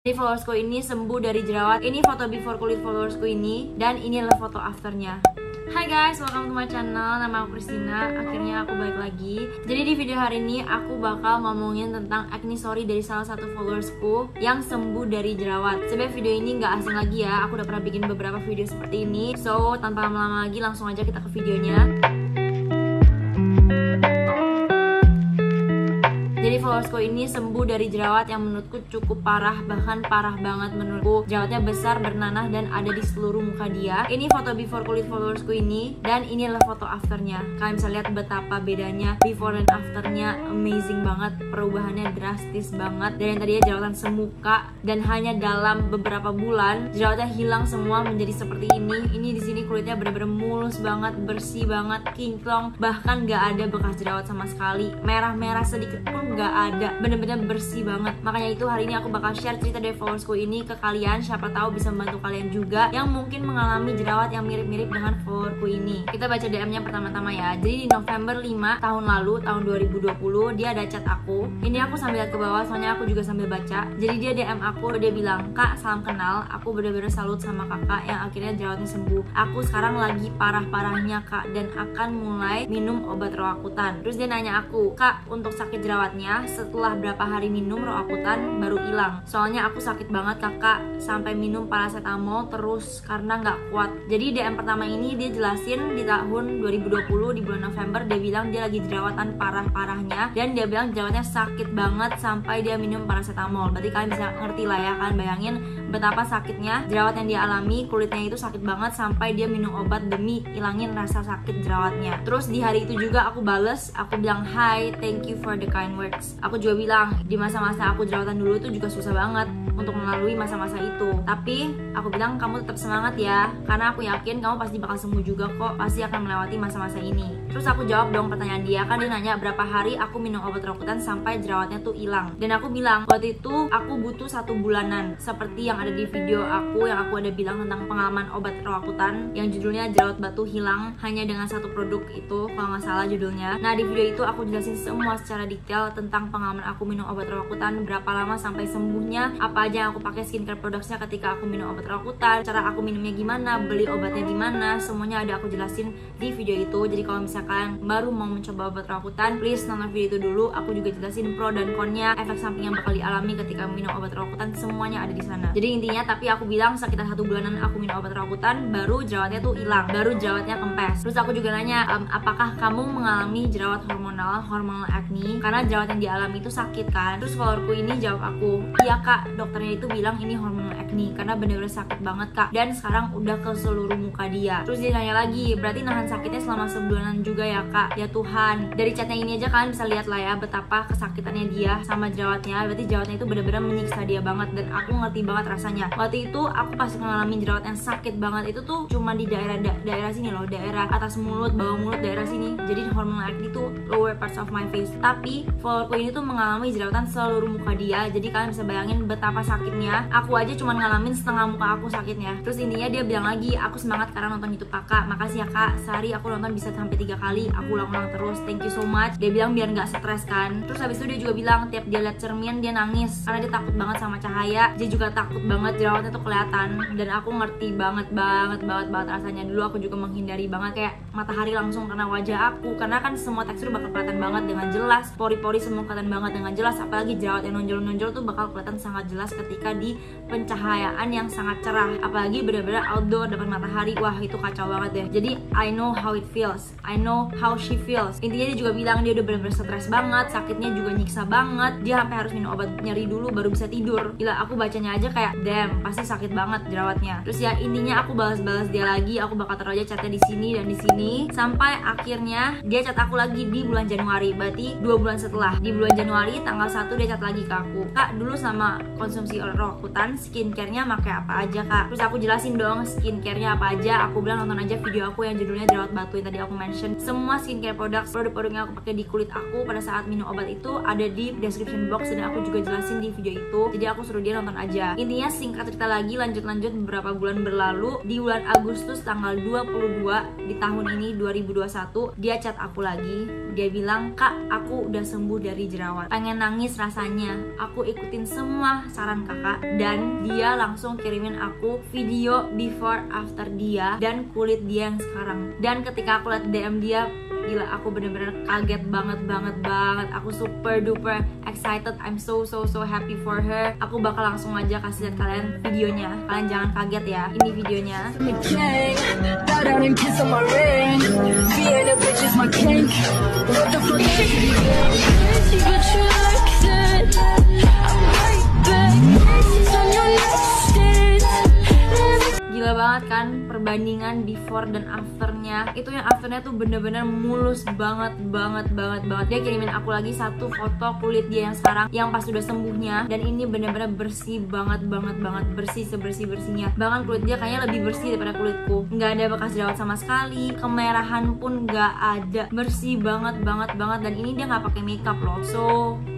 Jadi followersku ini sembuh dari jerawat. Ini foto before kulit followersku ini, dan ini adalah foto afternya. Hai guys, welcome to my channel. Nama aku Christina. Akhirnya aku balik lagi. Jadi di video hari ini aku bakal ngomongin tentang acne story dari salah satu followersku yang sembuh dari jerawat. Sebenarnya video ini nggak asing lagi ya. Aku udah pernah bikin beberapa video seperti ini. So tanpa lama-lama lagi langsung aja kita ke videonya. Jadi followersku ini sembuh dari jerawat yang menurutku cukup parah, bahkan parah banget menurutku. Jerawatnya besar, bernanah, dan ada di seluruh muka dia. Ini foto before kulit followersku ini, dan ini adalah foto afternya. Kalian bisa lihat betapa bedanya before dan afternya. Amazing banget, perubahannya drastis banget. Dan yang tadinya jerawatan semuka, dan hanya dalam beberapa bulan jerawatnya hilang semua menjadi seperti ini. Ini di sini kulitnya benar-benar mulus banget, bersih banget, kinclong, bahkan gak ada bekas jerawat sama sekali. Merah-merah sedikit pun gak ada, bener-bener bersih banget. Makanya itu hari ini aku bakal share cerita dari followersku ini ke kalian. Siapa tahu bisa membantu kalian juga yang mungkin mengalami jerawat yang mirip-mirip dengan followerku ini. Kita baca DM-nya pertama-tama ya. Jadi di November 5 tahun lalu, tahun 2020, dia ada chat aku. Ini aku sambil lihat ke bawah, soalnya aku juga sambil baca. Jadi dia DM aku, dia bilang, "Kak, salam kenal. Aku bener-bener salut sama kakak yang akhirnya jerawatnya sembuh. Aku sekarang lagi parah-parahnya kak, dan akan mulai minum obat Roakutan." Terus dia nanya aku, "Kak, untuk sakit jerawatnya setelah berapa hari minum Roakutan baru hilang? Soalnya aku sakit banget kakak, sampai minum paracetamol terus karena nggak kuat." Jadi DM pertama ini dia jelasin di tahun 2020 di bulan November, dia bilang dia lagi jerawatan parah-parahnya, dan dia bilang jerawatnya sakit banget sampai dia minum paracetamol. Berarti kalian bisa ngerti lah ya, kalian bayangin betapa sakitnya jerawat yang dia alami. Kulitnya itu sakit banget sampai dia minum obat demi ilangin rasa sakit jerawatnya. Terus di hari itu juga aku bales, aku bilang, "Hi, thank you for the kind words." Aku juga bilang di masa-masa aku jerawatan dulu itu juga susah banget untuk melalui masa-masa itu. Tapi aku bilang kamu tetap semangat ya, karena aku yakin kamu pasti bakal sembuh juga kok, pasti akan melewati masa-masa ini. Terus aku jawab dong pertanyaan dia, kan dia nanya berapa hari aku minum obat Roakutan sampai jerawatnya tuh hilang. Dan aku bilang waktu itu aku butuh 1 bulanan, seperti yang ada di video aku yang aku ada bilang tentang pengalaman obat Roakutan yang judulnya jerawat batu hilang hanya dengan 1 produk itu, kalau nggak salah judulnya. Nah di video itu aku jelasin semua secara detail tentang pengalaman aku minum obat Roakutan, berapa lama sampai sembuhnya, apa aja yang aku pakai skincare produknya ketika aku minum obat Roakutan, cara aku minumnya gimana, beli obatnya di mana, semuanya ada aku jelasin di video itu. Jadi kalau misalkan baru mau mencoba obat Roakutan, please nonton video itu dulu. Aku juga jelasin pro dan konnya, efek samping yang bakal dialami ketika minum obat Roakutan, semuanya ada di sana. Jadi intinya, tapi aku bilang sekitar 1 bulanan aku minum obat Roakutan baru jerawatnya tuh hilang, baru jerawatnya kempes. Terus aku juga nanya, apakah kamu mengalami jerawat hormonal acne? Karena jerawat yang dialami itu sakit kan? Terus followerku ini jawab aku, "Iya kak, dokternya itu bilang ini hormonal acne karena bener-bener sakit banget kak, dan sekarang udah ke seluruh muka dia." Terus dia nanya lagi, "Berarti nahan sakitnya selama sebulanan juga ya kak?" Ya Tuhan, dari chatnya ini aja kalian bisa lihat lah ya betapa kesakitannya dia sama jerawatnya. Berarti jerawatnya itu bener-bener menyiksa dia banget, dan aku ngerti banget rasanya. Waktu itu aku pas ngalamin jerawat yang sakit banget itu tuh cuma di daerah sini loh, daerah atas mulut, bawah mulut, daerah sini. Jadi hormonal acne itu lower parts of my face. Tapi followerku ini tuh mengalami jerawatan seluruh muka dia. Jadi kalian bisa bayangin betapa sakitnya. Aku aja cuma ngalamin setengah muka aku sakitnya. Terus intinya dia bilang lagi, "Aku semangat karena nonton YouTube kakak. Makasih ya kak, sehari aku nonton bisa sampai 3 kali. Aku ulang-ulang terus. Thank you so much." Dia bilang biar nggak stres kan. Terus habis itu dia juga bilang tiap dia lihat cermin dia nangis karena dia takut banget sama cahaya. Dia juga takut banget jerawatnya tuh kelihatan. Dan aku ngerti banget rasanya. Dulu aku juga menghindari banget kayak matahari langsung kena wajah aku, karena kan semua tekstur bakal kelihatan banget dengan jelas, pori-pori semua kelihatan banget dengan jelas. Apalagi jerawat yang nonjol-nonjol tuh bakal kelihatan sangat jelas ketika di pencahayaan yang sangat cerah, apalagi benar-benar outdoor depan matahari. Wah itu kacau banget deh. Jadi I know how it feels, I know how she feels. Intinya dia juga bilang dia udah benar-benar stres banget, sakitnya juga nyiksa banget, dia sampai harus minum obat nyeri dulu baru bisa tidur. Gila, aku bacanya aja kayak damn, pasti sakit banget jerawatnya. Terus ya intinya aku balas-balas dia lagi, aku bakal taruh aja chatnya di sini dan di sini, sampai akhirnya dia chat aku lagi di bulan Januari, berarti 2 bulan setelah. Di bulan Januari tanggal 1 dia chat lagi ke aku, "Kak, dulu sama konsumsi Roakutan skincare-nya pakai apa aja kak?" Terus aku jelasin dong skincare-nya apa aja. Aku bilang nonton aja video aku yang judulnya jerawat batu yang tadi aku mention. Semua skincare produk yang aku pakai di kulit aku pada saat minum obat itu ada di description box, dan aku juga jelasin di video itu. Jadi aku suruh dia nonton aja. Intinya singkat cerita lagi, lanjut beberapa bulan berlalu, di bulan Agustus tanggal 22 di tahun ini 2021 dia chat aku lagi. Dia bilang, "Kak, aku udah sembuh dari jerawat." jerawat. Pengen nangis rasanya. Aku ikutin semua saran kakak dan dia langsung kirimin aku video before after dia dan kulit dia yang sekarang. Dan ketika aku liat DM dia, gila, aku bener-bener kaget banget. Aku super duper excited. I'm so happy for her. Aku bakal langsung aja kasih lihat kalian videonya. Kalian jangan kaget ya, ini videonya. Gila banget kan perbandingan before dan afternya. Itu yang afternya tuh bener-bener mulus banget. Dia kirimin aku lagi satu foto kulit dia yang sekarang, yang pas udah sembuhnya. Dan ini bener-bener bersih banget. Bersih sebersih-bersihnya. Bahkan kulit dia kayaknya lebih bersih daripada kulitku. Nggak ada bekas jerawat sama sekali, kemerahan pun nggak ada. Bersih banget. Dan ini dia nggak pakai makeup loh, so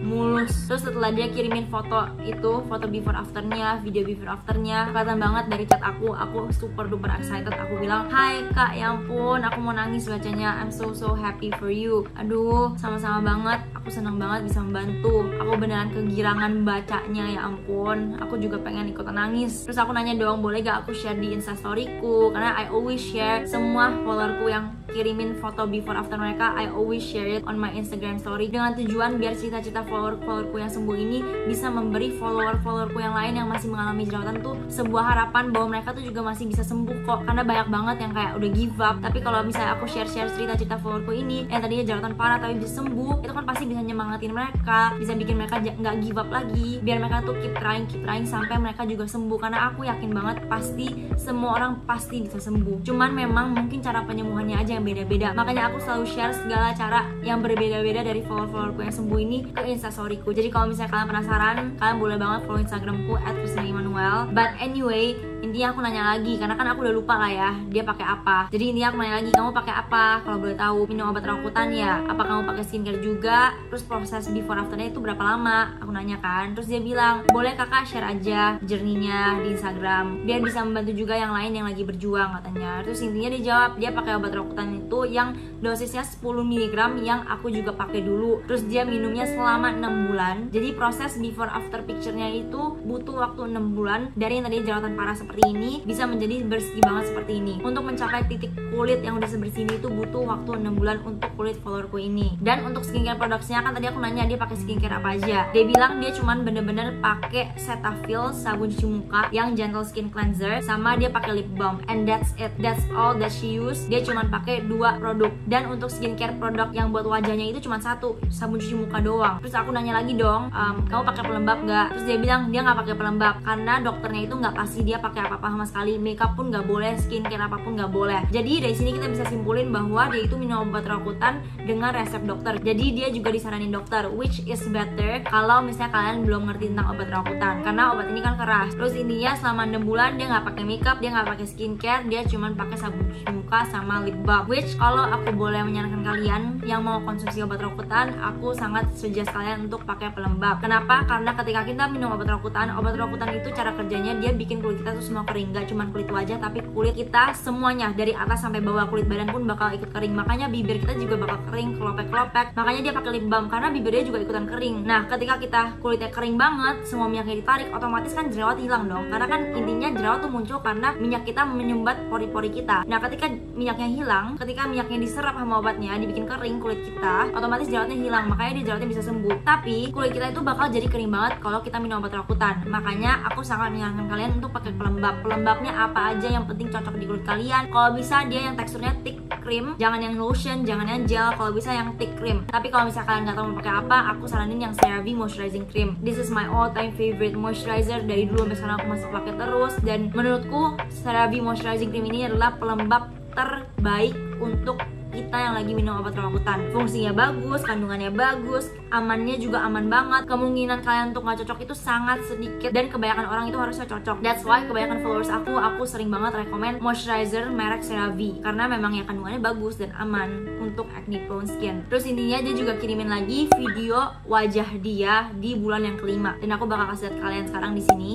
mulus. Terus setelah dia kirimin foto itu, foto before afternya, video before afternya, kelihatan banget dari chat aku super duper excited. Aku bilang, hai kak, ya ampun, aku mau nangis bacanya. I'm so happy for you. Aduh, sama-sama banget. Aku seneng banget bisa membantu. Aku beneran kegirangan bacanya, ya ampun. Aku juga pengen ikutan nangis. Terus aku nanya dong, boleh gak aku share di instastoryku? Karena I always share semua followerku yang kirimin foto before after mereka, I always share it on my Instagram story, dengan tujuan biar cita-cita followerku yang sembuh ini bisa memberi followerku yang lain yang masih mengalami jerawatan tuh sebuah harapan bahwa mereka tuh juga masih bisa sembuh kok. Karena banyak banget yang kayak udah give up. Tapi kalau misalnya aku share cerita-cerita followerku ini yang tadinya jerawatan parah tapi bisa sembuh, itu kan pasti bisa nyemangatin mereka, bisa bikin mereka nggak give up lagi, biar mereka tuh keep trying sampai mereka juga sembuh. Karena aku yakin banget pasti semua orang pasti bisa sembuh. Cuman memang mungkin cara penyembuhannya aja yang beda-beda. Makanya aku selalu share segala cara yang berbeda-beda dari followerku yang sembuh ini ke instastoryku. Jadi kalau misalnya kalian penasaran, kalian boleh banget follow Instagramku @krisnaimmanuel. But anyway, intinya aku nanya lagi, karena kan aku udah lupa lah ya dia pakai apa. Jadi intinya aku nanya lagi, kamu pakai apa? Kalau boleh tahu, minum obat rakutan ya? Apa kamu pakai skincare juga? Terus proses before afternya itu berapa lama? Aku nanya kan. Terus dia bilang, boleh kakak share aja journey-nya di Instagram, biar bisa membantu juga yang lain yang lagi berjuang katanya. Terus intinya dia jawab, dia pakai obat rakutan itu yang dosisnya 10 mg yang aku juga pakai dulu. Terus dia minumnya selama 6 bulan. Jadi proses before after picture-nya itu butuh waktu 6 bulan. Dari yang tadi jerawatan parah seperti ini bisa menjadi bersih banget seperti ini. Untuk mencapai titik kulit yang udah sebersih ini itu butuh waktu 6 bulan untuk kulit followerku ini. Dan untuk skincare products-nya kan tadi aku nanya dia pakai skincare apa aja. Dia bilang dia cuman bener-bener pakai Cetaphil sabun cuci muka yang gentle skin cleanser, sama dia pakai lip balm, and that's it. That's all that she use. Dia cuman pakai 2 produk. Dan untuk skincare produk yang buat wajahnya itu cuma 1, sabun cuci muka doang. Terus aku nanya lagi dong, kamu pakai pelembab gak? Terus dia bilang dia nggak pakai pelembab karena dokternya itu nggak kasih dia pakai apa-apa sama sekali. Makeup pun nggak boleh, skincare apapun nggak boleh. Jadi dari sini kita bisa simpulin bahwa dia itu minum obat rakutan dengan resep dokter. Jadi dia juga disaranin dokter, which is better kalau misalnya kalian belum ngerti tentang obat rakutan, karena obat ini kan keras. Terus intinya selama 6 bulan dia nggak pakai makeup, dia nggak pakai skincare, dia cuman pakai sabun cuci muka sama lip balm. Which kalau aku boleh menyarankan kalian yang mau konsumsi obat rakutan, aku sangat suggest kalian untuk pakai pelembab. Kenapa? Karena ketika kita minum obat rakutan itu cara kerjanya dia bikin kulit kita tuh semua kering, gak cuma kulit wajah tapi kulit kita semuanya dari atas sampai bawah, kulit badan pun bakal ikut kering. Makanya bibir kita juga bakal kering, kelopek-kelopek. Makanya dia pakai lip balm karena bibirnya juga ikutan kering. Nah, ketika kita kulitnya kering banget, semua minyaknya ditarik, otomatis kan jerawat hilang dong. Karena kan intinya jerawat tuh muncul karena minyak kita menyumbat pori-pori kita. Nah, ketika minyaknya hilang, ketika minyaknya diserap sama obatnya, dibikin kering kulit kita, otomatis jerawatnya hilang. Makanya dia jerawatnya bisa sembuh. Tapi kulit kita itu bakal jadi kering banget kalau kita minum obat rakutan. Makanya aku sangat menyarankan kalian untuk pakai pelembab. Pelembabnya apa aja yang penting cocok di kulit kalian. Kalau bisa dia yang teksturnya thick cream, jangan yang lotion, jangan yang gel. Kalau bisa yang thick cream. Tapi kalau misalnya kalian nggak tahu mau pakai apa, aku saranin yang CeraVe moisturizing cream. This is my all time favorite moisturizer. Dari dulu sampai sekarang aku masih pakai terus. Dan menurutku CeraVe moisturizing cream ini adalah pelembab terbaik untuk kita yang lagi minum obat rakutan. Fungsinya bagus, kandungannya bagus, amannya juga aman banget. Kemungkinan kalian untuk nggak cocok itu sangat sedikit, dan kebanyakan orang itu harusnya cocok. That's why kebanyakan followers aku sering banget rekomend moisturizer merek CeraVe karena memang ya kandungannya bagus dan aman untuk acne prone skin. Terus intinya dia juga kirimin lagi video wajah dia di bulan yang kelima, dan aku bakal kasih lihat kalian sekarang di sini.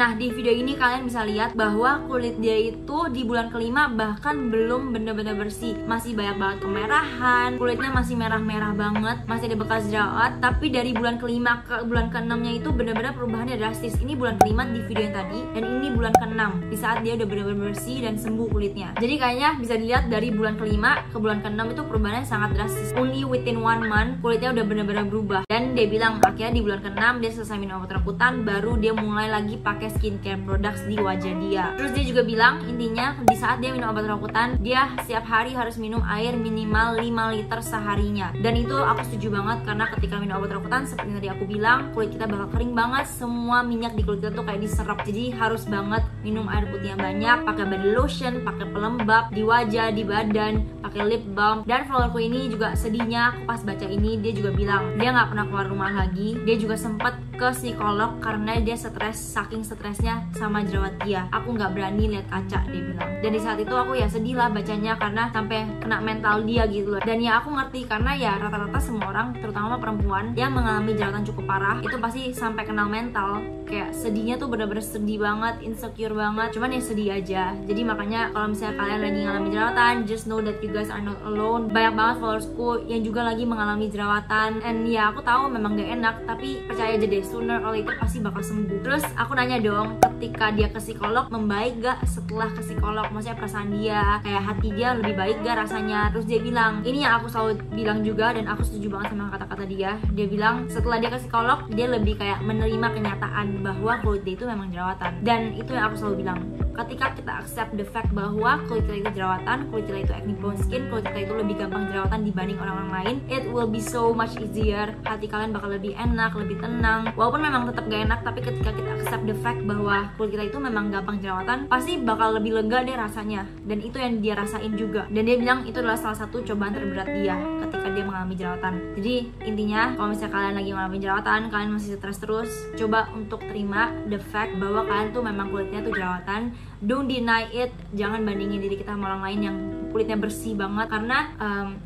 Nah, di video ini kalian bisa lihat bahwa kulit dia itu di bulan kelima bahkan belum bener-bener bersih, masih banyak banget kemerahan, kulitnya masih merah-merah banget, masih ada bekas jerawat. Tapi dari bulan kelima ke bulan keenamnya itu bener-bener perubahannya drastis. Ini bulan kelima di video yang tadi, dan ini bulan keenam di saat dia udah bener-bener bersih dan sembuh kulitnya. Jadi kayaknya bisa dilihat dari bulan kelima ke bulan keenam itu perubahannya sangat drastis. Only within 1 month kulitnya udah bener-bener berubah. Dan dia bilang akhirnya di bulan keenam dia selesai minum obat rambutan, baru dia mulai lagi pakai skincare products di wajah dia. Terus dia juga bilang intinya di saat dia minum obat rambutan, dia setiap hari harus minum air minimal 5 liter seharinya. Dan itu aku setuju banget, karena ketika minum obat rambutan seperti tadi aku bilang, kulit kita bakal kering banget, semua minyak di kulit kita tuh kayak diserap. Jadi harus banget minum air putih yang banyak, pakai body lotion, pakai pelembab di wajah, di badan, pakai lip balm. Dan followerku ini juga sedihnya aku pas baca ini, dia juga bilang dia nggak pernah keluar rumah lagi. Dia juga sempat ke psikolog karena dia stres, saking stresnya sama jerawat dia. Aku nggak berani lihat kaca, dia bilang. Dan di saat itu aku ya sedih lah bacanya, karena sampai kena mental dia gitu loh. Dan ya aku ngerti, karena ya rata-rata semua orang, terutama perempuan yang mengalami jerawatan cukup parah, itu pasti sampai kenal mental. Kayak sedihnya tuh bener-bener sedih banget, insecure banget. Cuman ya sedih aja. Jadi makanya kalau misalnya kalian lagi ngalami jerawatan, just know that you guys are not alone. Banyak banget followersku yang juga lagi mengalami jerawatan. And ya aku tahu memang gak enak, tapi percaya aja deh, sooner or later pasti bakal sembuh. Terus aku nanya dong, ketika dia ke psikolog, membaik gak setelah ke psikolog? Maksudnya perasaan dia, kayak hati dia lebih baik gak rasanya? Terus dia bilang, ini yang aku selalu bilang juga, dan aku setuju banget sama kata-kata dia. Dia bilang setelah dia ke psikolog, dia lebih kayak menerima kenyataan bahwa kulit dia itu memang jerawatan. Dan itu yang aku selalu bilang, ketika kita accept the fact bahwa kulit kita itu jerawatan, kulit kita itu acne prone skin, kulit kita itu lebih gampang jerawatan dibanding orang-orang lain, it will be so much easier. Hati kalian bakal lebih enak, lebih tenang. Walaupun memang tetap gak enak, tapi ketika kita accept the fact bahwa kulit kita itu memang gampang jerawatan, pasti bakal lebih lega deh rasanya. Dan itu yang dia rasain juga. Dan dia bilang itu adalah salah satu cobaan terberat dia ketika dia mengalami jerawatan. Jadi intinya, kalau misalnya kalian lagi mengalami jerawatan, kalian masih stres terus, coba untuk terima the fact bahwa kalian tuh memang kulitnya tuh jerawatan. Don't deny it. Jangan bandingin diri kita sama orang lain yang kulitnya bersih banget, karena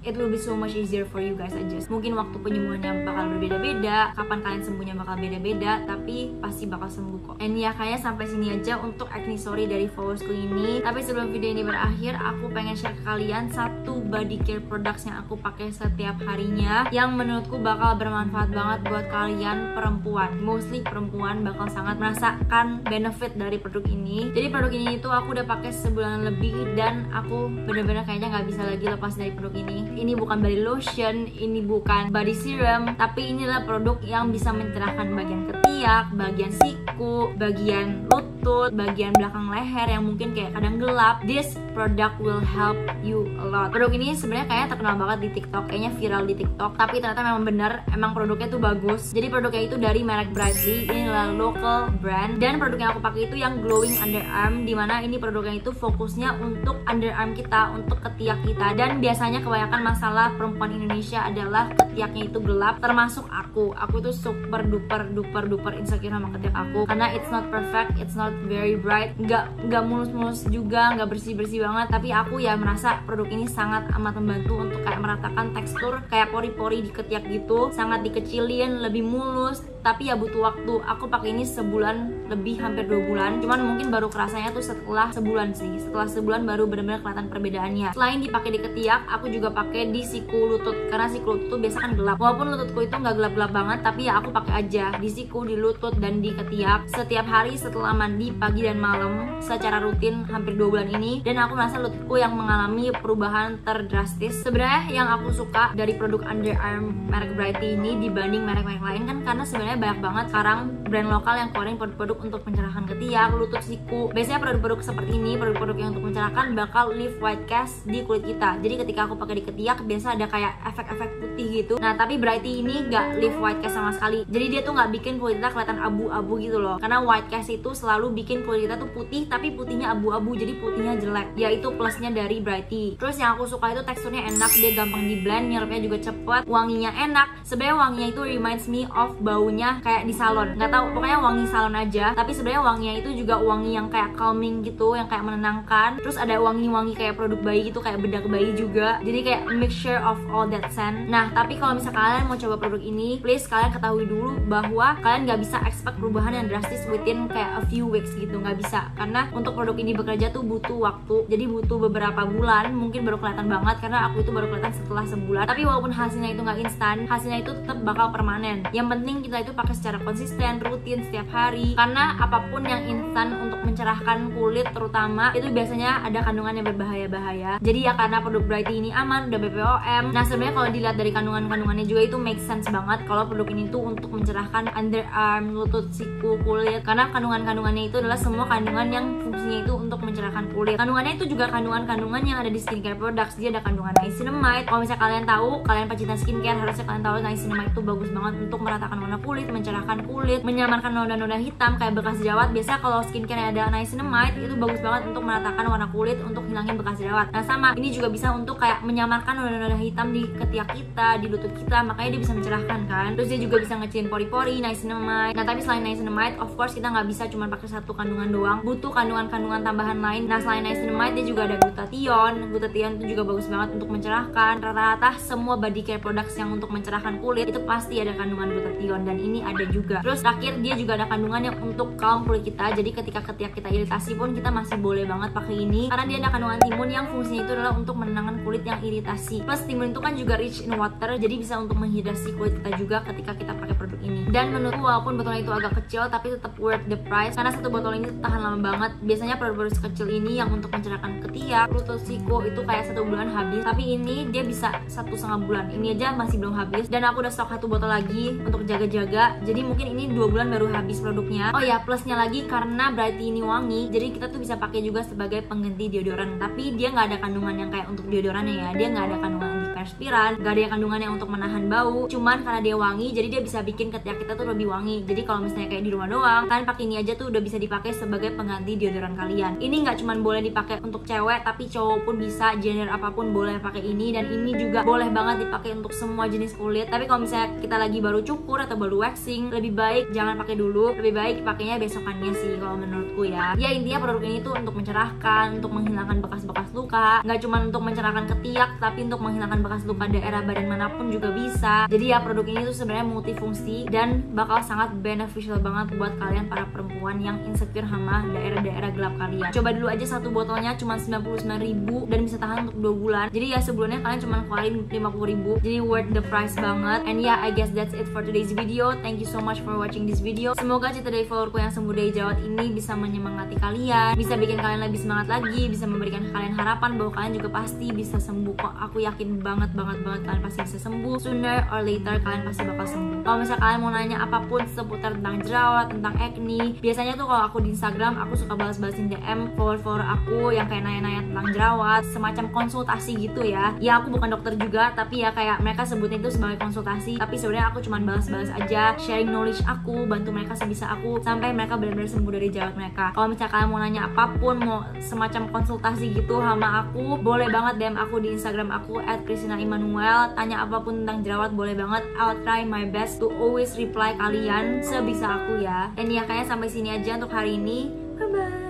it will be so much easier for you guys aja. Mungkin waktu penyembuhannya bakal berbeda-beda, kapan kalian sembuhnya bakal beda-beda, tapi pasti bakal sembuh kok. And ya kayaknya sampai sini aja untuk acne story dari followersku ini. Tapi sebelum video ini berakhir, aku pengen share ke kalian satu body care products yang aku pakai setiap harinya, yang menurutku bakal bermanfaat banget buat kalian perempuan. Mostly perempuan bakal sangat merasakan benefit dari produk ini. Jadi produk ini itu aku udah pakai sebulan lebih, dan aku bener-bener kayaknya nggak bisa lagi lepas dari produk ini. Ini bukan body lotion, ini bukan body serum, tapi inilah produk yang bisa mencerahkan bagian ketiak, bagian siku, bagian lutut, bagian belakang leher yang mungkin kayak kadang gelap. This product will help you a lot. Produk ini sebenarnya kayaknya terkenal banget di TikTok, kayaknya viral di TikTok, tapi ternyata memang bener, emang produknya tuh bagus. Jadi produknya itu dari merek Brightly, ini adalah local brand, dan produk yang aku pakai itu yang glowing underarm, dimana ini produknya itu fokusnya untuk underarm kita, untuk ketiak kita. Dan biasanya kebanyakan masalah perempuan Indonesia adalah ketiaknya itu gelap, termasuk aku tuh super duper insecure sama ketiak aku, karena it's not perfect, it's not very bright, nggak mulus-mulus juga, nggak bersih-bersih banget. Tapi aku ya merasa produk ini sangat amat membantu untuk kayak meratakan tekstur kayak pori-pori di ketiak gitu, sangat dikecilin, lebih mulus. Tapi ya butuh waktu. Aku pakai ini sebulan lebih, hampir 2 bulan. Cuman mungkin baru kerasanya tuh setelah sebulan sih. Setelah sebulan baru benar-benar kelihatan perbedaannya. Selain dipakai di ketiak, aku juga pakai di siku lutut, karena siku lutut tuh biasa kan gelap. Walaupun lututku itu nggak gelap-gelap banget, tapi ya aku pakai aja di siku, di lutut, dan di ketiak setiap hari setelah mandi pagi dan malam secara rutin hampir 2 bulan ini. Dan aku merasa lututku yang mengalami perubahan terdrastis. Sebenarnya yang aku suka dari produk underarm merek Brightly ini dibanding merek-merek lain kan, karena sebenarnya banyak banget sekarang brand lokal yang keluarin produk-produk untuk mencerahkan ketiak, lutut, siku. Biasanya produk-produk seperti ini, produk-produk yang untuk mencerahkan bakal leave white cast di kulit kita. Jadi ketika aku pakai di ketiak, biasa ada kayak efek-efek putih gitu. Nah tapi Brightly ini gak leave white cast sama sekali. Jadi dia tuh gak bikin kulit kita kelihatan abu-abu gitu loh. Karena white cast itu selalu bikin kulit kita tuh putih, tapi putihnya abu-abu, jadi putihnya jelek. Ya itu plusnya dari Brightly. Terus yang aku suka itu teksturnya enak, dia gampang di blend, nyerupnya juga cepet, wanginya enak. Sebenarnya wanginya itu reminds me of baunya kayak di salon, nggak tahu, pokoknya wangi salon aja. Tapi sebenarnya wanginya itu juga wangi yang kayak calming gitu, yang kayak menenangkan. Terus ada wangi-wangi kayak produk bayi gitu, kayak bedak bayi juga. Jadi kayak mixture of all that scent. Nah tapi kalau misalnya kalian mau coba produk ini, please kalian ketahui dulu bahwa kalian nggak bisa expect perubahan yang drastis within kayak a few weeks gitu, nggak bisa, karena untuk produk ini bekerja tuh butuh waktu, jadi butuh beberapa bulan, mungkin baru kelihatan banget karena aku itu baru kelihatan setelah sebulan. Tapi walaupun hasilnya itu nggak instan, hasilnya itu tetap bakal permanen. Yang penting kita itu pakai secara konsisten, rutin setiap hari, karena apapun yang instan untuk mencerahkan kulit terutama itu biasanya ada kandungan yang berbahaya-bahaya. Jadi ya karena produk Brighty ini aman, udah BPOM. Nah sebenarnya kalau dilihat dari kandungannya juga itu make sense banget kalau produk ini tuh untuk mencerahkan underarm, lutut, siku, kulit, karena kandungannya itu adalah semua kandungan yang fungsinya itu untuk mencerahkan kulit. Kandungannya itu juga kandungan yang ada di skincare products. Dia ada kandungan niacinamide. Kalau misalnya kalian tahu, kalian pecinta skincare harusnya kalian tahu niacinamide itu bagus banget untuk meratakan warna kulit, mencerahkan kulit, menyamarkan noda-noda hitam kayak bekas jerawat. Biasa kalau skincare yang ada niacinamide itu bagus banget untuk meratakan warna kulit, untuk hilangin bekas jerawat. Nah sama, ini juga bisa untuk kayak menyamarkan noda-noda hitam di ketiak kita, di lutut kita, makanya dia bisa mencerahkan kan. Terus dia juga bisa ngecilin pori-pori, niacinamide. Nah tapi selain niacinamide, of course kita nggak bisa cuma pakai satu kandungan doang, butuh kandungan-kandungan tambahan lain. Nah selain niacinamide, dia juga ada glutathione. Glutathione itu juga bagus banget untuk mencerahkan. Rata-rata semua body care products yang untuk mencerahkan kulit itu pasti ada kandungan glutathione, dan ini ada juga. Terus terakhir, dia juga ada kandungan yang untuk calm kulit kita. Jadi ketika ketiak kita iritasi pun kita masih boleh banget pakai ini, karena dia ada kandungan timun yang fungsinya itu adalah untuk menenangkan kulit yang iritasi. Plus timun itu kan juga rich in water, jadi bisa untuk menghidrasi kulit kita juga ketika kita pakai produk ini. Dan menurutku walaupun botolnya itu agak kecil tapi tetap worth the price, karena satu botol ini tahan lama banget. Biasanya produk-produk kecil ini yang untuk mencerahkan ketiak, lutut, siku itu kayak 1 bulan habis, tapi ini dia bisa 1,5 bulan. Ini aja masih belum habis, dan aku udah stok 1 botol lagi untuk jaga-jaga, jadi mungkin ini 2 bulan baru habis produknya. Oh ya, plusnya lagi karena Brighty ini wangi, jadi kita tuh bisa pakai juga sebagai pengganti deodoran. Tapi dia nggak ada kandungan yang kayak untuk deodorannya ya, dia nggak ada kandungan antiperspiran, nggak ada kandungan yang untuk menahan bau. Cuman karena dia wangi, jadi dia bisa bikin ketiak kita tuh lebih wangi. Jadi kalau misalnya kayak di rumah doang, kalian pakai ini aja tuh udah bisa dipakai sebagai pengganti deodoran kalian. Ini nggak cuman boleh dipakai untuk cewek, tapi cowok pun bisa, gender apapun boleh pakai ini. Dan ini juga boleh banget dipakai untuk semua jenis kulit. Tapi kalau misalnya kita lagi baru cukur atau baru waxing, lebih baik jangan pakai dulu, lebih baik pakainya besokannya sih kalau menurutku ya. Ya intinya produk ini tuh untuk mencerahkan, untuk menghilangkan bekas-bekas luka, nggak cuma untuk mencerahkan ketiak, tapi untuk menghilangkan bekas luka daerah badan manapun juga bisa. Jadi ya produk ini tuh sebenarnya multifungsi dan bakal sangat beneficial banget buat kalian para perempuan yang insecure sama daerah-daerah gelap kalian. Coba dulu aja satu botolnya cuma 99.000 dan bisa tahan untuk 2 bulan. Jadi ya sebulannya kalian cuma keluarin 50.000. Jadi worth the price banget. And yeah, I guess that's it for today's video. Thank you so much for watching this video. Semoga cerita dari followerku yang sembuh dari jerawat ini bisa menyemangati kalian, bisa bikin kalian lebih semangat lagi, bisa memberikan kalian harapan bahwa kalian juga pasti bisa sembuh kok. Aku yakin banget kalian pasti bisa sembuh. Sooner or later kalian pasti bakal sembuh. Kalau misalnya kalian mau nanya apapun seputar tentang jerawat, tentang acne, biasanya tuh kalau aku di Instagram aku suka balas-balasin DM follower aku yang kayak nanya-nanya tentang jerawat, semacam konsultasi gitu ya. Ya aku bukan dokter juga, tapi ya kayak mereka sebutnya itu sebagai konsultasi, tapi sebenarnya aku cuma balas-balas aja, sharing knowledge aku, bantu mereka sebisa aku sampai mereka benar-benar sembuh dari jerawat mereka. Kalau misalnya kalian mau nanya apapun, mau semacam konsultasi gitu sama aku, boleh banget DM aku di Instagram aku @christina_immanuel. Tanya apapun tentang jerawat boleh banget. I'll try my best to always reply kalian sebisa aku ya. Dan ya kayaknya sampai sini aja untuk hari ini. Bye bye.